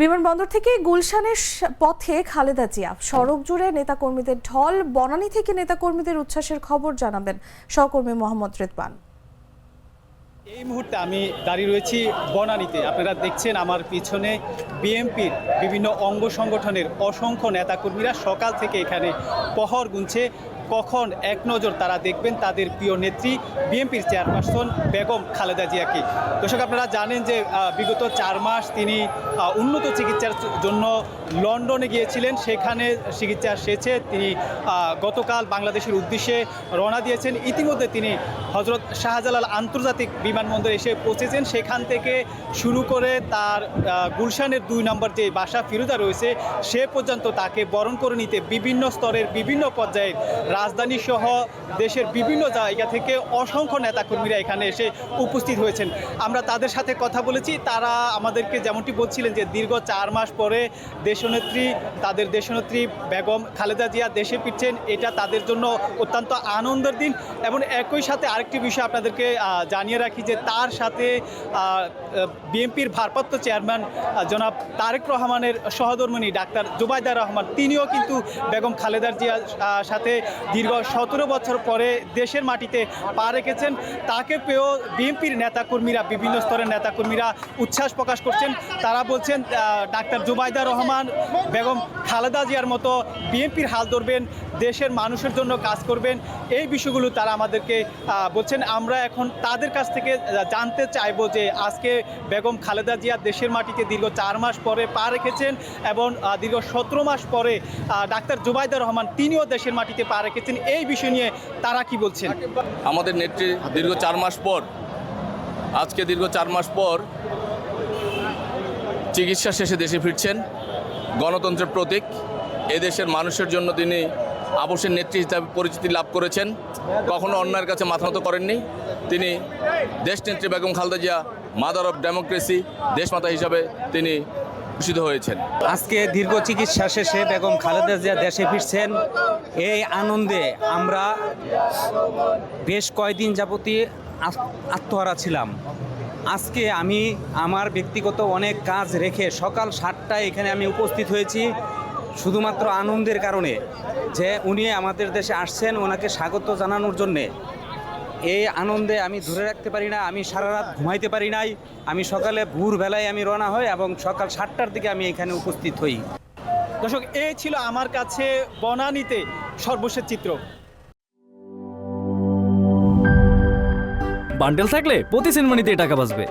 বিমানবন্দর থেকে গুলশানের পথে খালেদা জিয়া সড়ক জুড়ে নেতাকর্মীদের ঢল। বনানী থেকে নেতাকর্মীদের উচ্ছ্বাসের খবর জানাবেন সহকর্মী মোহাম্মদ রেদওয়ান। এই মুহূর্তে আমি দাঁড়িয়ে রয়েছি বনানীতে। আপনারা দেখছেন আমার পিছনে বিএনপির বিভিন্ন অঙ্গ সংগঠনের অসংখ্য নেতাকর্মীরা সকাল থেকে এখানে পহর গুনছে কখন এক নজর তারা দেখবেন তাদের প্রিয় নেত্রী বিএনপির চেয়ারপারসন বেগম খালেদা জিয়াকে। দর্শক, আপনারা জানেন যে বিগত 4 মাস তিনি উন্নত চিকিৎসার জন্য লন্ডনে গিয়েছিলেন। সেখানে চিকিৎসা শেষে তিনি গতকাল বাংলাদেশের উদ্দেশ্যে রওনা দিয়েছেন। ইতিমধ্যে তিনি হজরত শাহজালাল আন্তর্জাতিক বিমানবন্দরে এসে পৌঁছেছেন। সেখান থেকে শুরু করে তার গুলশানের 2 নম্বর যে বাসা ফিরোজা রয়েছে সে পর্যন্ত তাকে বরণ করে নিতে বিভিন্ন স্তরের বিভিন্ন পর্যায়ের রাজধানী সহ দেশের বিভিন্ন জায়গা থেকে অসংখ্য নেতাকর্মীরা এখানে এসে উপস্থিত হয়েছেন। আমরা তাদের সাথে কথা বলেছি। তারা আমাদেরকে যেমনটি বলছিলেন যে দীর্ঘ 4 মাস পরে তাদের দেশনেত্রী বেগম খালেদা জিয়া দেশে ফিরছেন, এটা তাদের জন্য অত্যন্ত আনন্দের দিন। এবং একই সাথে আরেকটি বিষয় আপনাদেরকে জানিয়ে রাখি যে তার সাথে বিএনপির ভারপ্রাপ্ত চেয়ারম্যান জনাব তারেক রহমানের সহধর্মিণী ডাক্তার জুবাইদা রহমান, তিনিও কিন্তু বেগম খালেদা জিয়ার সাথে দীর্ঘ 17 বছর পরে দেশের মাটিতে পা রেখেছেন। তাকে পেয়েও বিএনপির নেতাকর্মীরা, বিভিন্ন স্তরের নেতাকর্মীরা উচ্ছ্বাস প্রকাশ করছেন। তারা বলছেন ডাক্তার জুবাইদা রহমান বেগম খালেদা জিয়ার মতো বিএনপির হাল ধরবেন, দেশের মানুষের জন্য কাজ করবেন। এই বিষয়গুলো তারা আমাদেরকে বলছেন। আমরা এখন তাদের কাছ থেকে জানতে চাইব যে আজকে বেগম খালেদা জিয়া দেশের মাটিতে দীর্ঘ 4 মাস পরে পা রেখেছেন এবং দীর্ঘ 17 মাস পরে ডাক্তার জুবাইদা রহমান তিনিও দেশের মাটিতে পা রেখেছেন। এই বিষয় নিয়ে তারা কি বলছেন? আমাদের নেত্রী দীর্ঘ 4 মাস পর, আজকে দীর্ঘ 4 মাস পর চিকিৎসা শেষে দেশে ফিরছেন। গণতন্ত্রের প্রতীক, এদেশের মানুষের জন্য তিনি আবশ্যের নেত্রী হিসাবে পরিচিতি লাভ করেছেন। কখনো অন্যায়ের কাছে মাথা নত করেননি। তিনি দেশনেত্রী Begum Khaleda Zia, mother of democracy, দেশমাতা হিসাবে তিনি ভূষিত হয়েছেন। আজকে দীর্ঘ চিকিৎসা শেষে বেগম খালেদা জিয়া দেশে ফিরছেন। এই আনন্দে আমরা বেশ কয়েকদিন যাবতীয় আত্মহারা ছিলাম। আজকে আমি আমার ব্যক্তিগত অনেক কাজ রেখে সকাল 7টায় এখানে আমি উপস্থিত হয়েছি শুধুমাত্র আনন্দের কারণে যে উনি আমাদের দেশে আসছেন, ওনাকে স্বাগত জানানোর জন্যে। এই আনন্দে আমি ধরে রাখতে পারি না, আমি সারা রাত ঘুমাইতে পারি নাই। আমি সকালে ভোরবেলায় আমি রওনা হই এবং সকাল 7টার দিকে আমি এখানে উপস্থিত হই। দর্শক, এই ছিল আমার কাছে বনানীতে সর্বশেষ চিত্র। বান্ডেল থাকলে প্রতি সেনমানিতে টাকা বাঁচবে।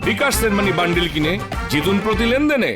বিকাশ সেনমানি বান্ডেল কিনে জিতুন প্রতি লেনদেনে।